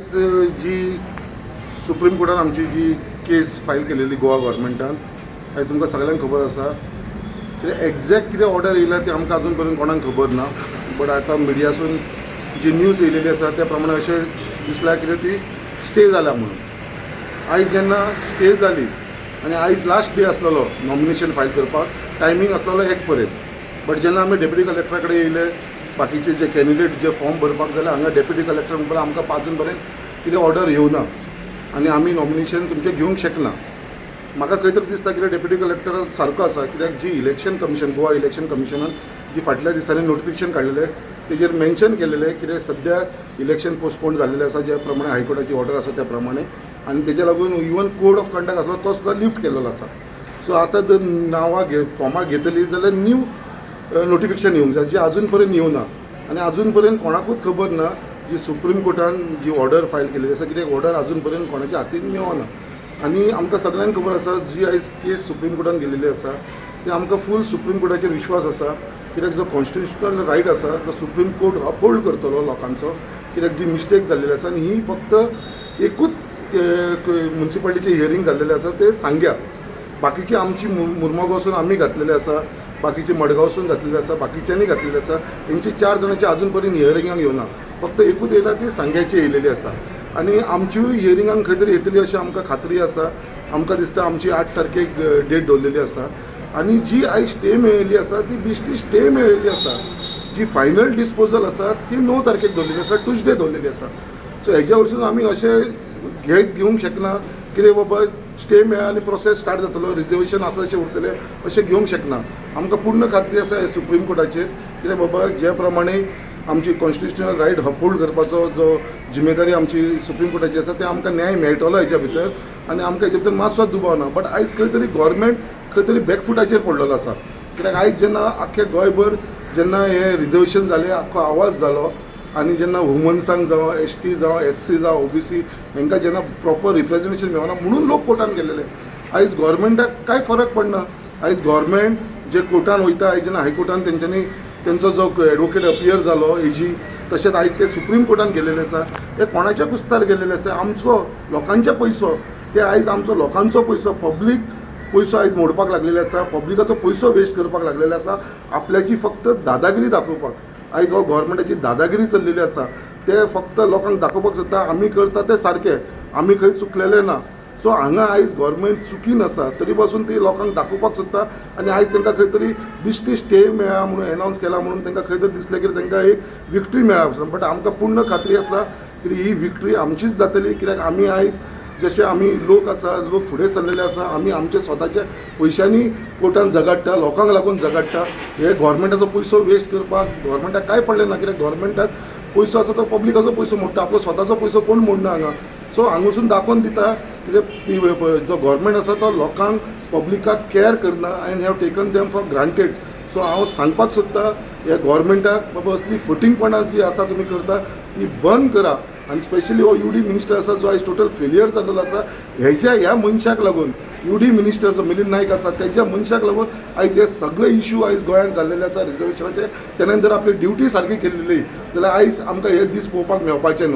आयज जी सुप्रीम कोर्टान आमची जी केस फायल केलेली गोवा गव्हर्मेंटान आयज तुमकां सगळ्यांक खबर आसा कितें एग्जॅक्ट कितें ऑर्डर येयला ते आमकां अजून पर्यंत कोणाक खबर ना. बट आतां मिडियासून जी न्यूज येयलेली आसा त्या प्रमाणे अशें दिसला कितें ती स्टे जाल्या म्हणून. आयज जेन्ना स्टे जाली आनी आयज लास्ट डे आसलेलो नॉमिनेशन फायल करपाक, टायमींग आसलेलो 1 पर्यंत. बट जेन्ना आमी डेप्युटी कलेक्टरा कडेन येयले, बाकीचे जे कॅन्डिडेट जे फॉर्म भरपाक जाले हांगा डेप्युटी कलेक्टर म्हणटा आमकां 5 जून पर्यंत कितें ऑर्डर येवना आनी आमी नॉमिनेशन तुमचें घेवंक शकना. म्हाका खंय तरी दिसता कितें डेप्युटी कलेक्टर सारको आसा, कित्याक जी इलेक्शन कमिशन गोवा इलेक्शन कमिशनान जी फाटल्या दिसांनी नोटिफिकेशन काडलेलें तेजेर मेन्शन केलेलें कितें सद्या इलेक्शन पोस्टपोन जाल्लेलें आसा, ज्या प्रमाणे हायकोर्टाची ऑर्डर आसा त्या प्रमाणे, आनी तेजे लागून इवन कोड ऑफ कंडक्ट आसलो तो सुद्दां लिफ्ट केल्लो आसा. सो आतां जर नांवां फॉर्मां घेतली जाल्यार न्यू नोटिफिकेशन येवंक जाय, जी अजून पर्यंत येवना. आनी अजून पर्यंत कोणाकूच खबर ना जी सुप्रीम कोर्टान जी ऑर्डर फायल केल्ली आसा, कित्याक ऑर्डर अजून पर्यंत कोणाच्या हातीन मेळना. आनी आमकां सगळ्यांक खबर आसा जी आयज केस सुप्रीम कोर्टान गेलेली आसा ते आमकां फूल सुप्रीम कोर्टाचेर विश्वास आसा, कित्याक जो कॉन्स्टिट्युशनल रायट आसा तो सुप्रीम कोर्ट अपहोल्ड करतलो लोकांचो. कित्याक जी मिस्टेक जाल्लेली आसा आनी ही फक्त एकूच म्युन्सिपालिटीचें हियरींग जाल्लेलें आसा ते सांग्या. बाकीची आमची मुर्मगांवसून आमी घातलेले आसा, बाकीचे मडगांवसून घातलेले आसा, बाकीच्यांनी घातलेले आसा. तेंची 4 जाणांची अजून पर्यंत हियरिंगाक येवना, फक्त एकूच येयला ती सांग्याची येयलेली आसा. आनी आमच्यूय हियरिंगाक खंय तरी येतली अशी आमकां खात्री आसा. आमकां दिसता आमची 8 तारखेक डेट दवरलेली आसा. आनी जी आयज स्टे मेळिल्ली आसा ती बिश्टी स्टे मेळिल्ली आसा. जी फायनल डिस्पोजल आसा ती 9 तारखेक दवरलेली आसा, ट्युजडे दवरलेली आसा. सो हेज्या वरसून आमी अशें घेवंक शकना कितें बाबा स्टे मेळ्ळा आनी प्रोसेस स्टार्ट जातलो, रिजर्वेशन आसा अशें उरतलें अशें घेवंक शकना. आमकां पूर्ण खात्री आसा हे सुप्रीम कोर्टाचेर कित्याक बाबा ज्या प्रमाणे आमची कॉन्स्टिट्युशनल रायट अपहोल्ड करपाचो जो जिम्मेदारी आमची सुप्रीम कोर्टाची आसा ते आमकां न्याय मेळटलो हेच्या भितर आनी आमकां हेच्या भितर मातसो दुबाव ना. बट आयज खंय तरी गव्हर्मेंट खंय तरी बॅकफुटाचेर पडलेलो आसा. कित्याक आयज जेन्ना आख्खे गोंयभर जेन्ना हे रिजर्वेशन जालें, आख्खो आवाज जालो आनी जेन्ना वुमन्सांक जावं ST जावं SC जावं OBC हांकां जेन्ना प्रॉपर रिप्रेझेंटेशन मेळना म्हणून लोक कोर्टान गेलेले. आयज गव्हर्मेंटाक कांय फरक पडना. आयज गव्हर्मेंट जे कोर्टान वयता, आयज जेन्ना हायकोर्टान तेंच्यांनी तेंचो जो एडवोकेट अपियर जालो AG, तशेंच आयज ते सुप्रीम कोर्टान गेलेले आसा. ते कोणाच्या कुस्तार गेलेले आसा, आमचो लोकांचे पयसो, ते आयज आमचो लोकांचो पयसो, पब्लीक पयसो आयज मोडपाक लागलेले आसा, पब्लिकाचो पयसो वेस्ट करपाक लागलेले आसा आपल्याची फक्त दादागिरी दाखोवपाक. आयज हो गव्हर्मेंटाची दादागिरी चल्लेली आसा. ते फक्त लोकांक दाखोवपाक सोदता आमी करता तें सारकें, आमी खंय चुकलेले ना. सो हांगा आयज गव्हर्मेंट चुकीन आसा तरी पासून ती लोकांक दाखोवपाक सोदता आनी आयज तांकां खंय तरी बिश्टी स्टे मेळ्ळा म्हणून एनावन्स केला म्हणून तांकां खंय तरी दिसलें की तांकां एक विक्ट्री मेळ्ळा. बट आमकां पूर्ण खात्री आसा की ही विक्ट्री आमचीच जातली. कित्याक आमी आयज जशे आमी लोक आसा, लोक फुडें सरलेले आसा, आमी आमचे स्वताच्या पयशांनी कोर्टान झगडटा, लोकांक लागून झगडटा. हे गव्हर्मेंटाचो पयसो वेस्ट करपाक गव्हर्मेंटाक कांय पडलें ना. कित्याक गव्हर्मेंटाक पयसो आसा तो पब्लिकाचो पयसो मोडटा, आपलो स्वताचो पयसो कोण मोडना हांगा. सो हांगासून दाखोवन दिता कितें जो गव्हर्मेंट आसा तो लोकांक पब्लिकाक केअर करना end have taken them for granted. So हांव सांगपाक सोदता ह्या गव्हर्मेंटाक बाबा असली फटींगपणां जी आसा तुमी करता ती बंद करा. आनी स्पेशली हो UD मिनिस्टर आसा जो आयज टोटल फेलियर जाल्लो आसा, ह्या मनशाक लागून UD मिनिस्टर जो मिलिंद नायक आसा तेज्या मनशाक लागून आयज हे सगळे इश्यू आयज गोंयांत जाल्लेले आसा रिजर्वेशनाचे. तेणेन जर आपली ड्युटी सारकी केल्ली जाल्यार आयज आमकां हे दीस पळोवपाक मेळपाचे न्हू.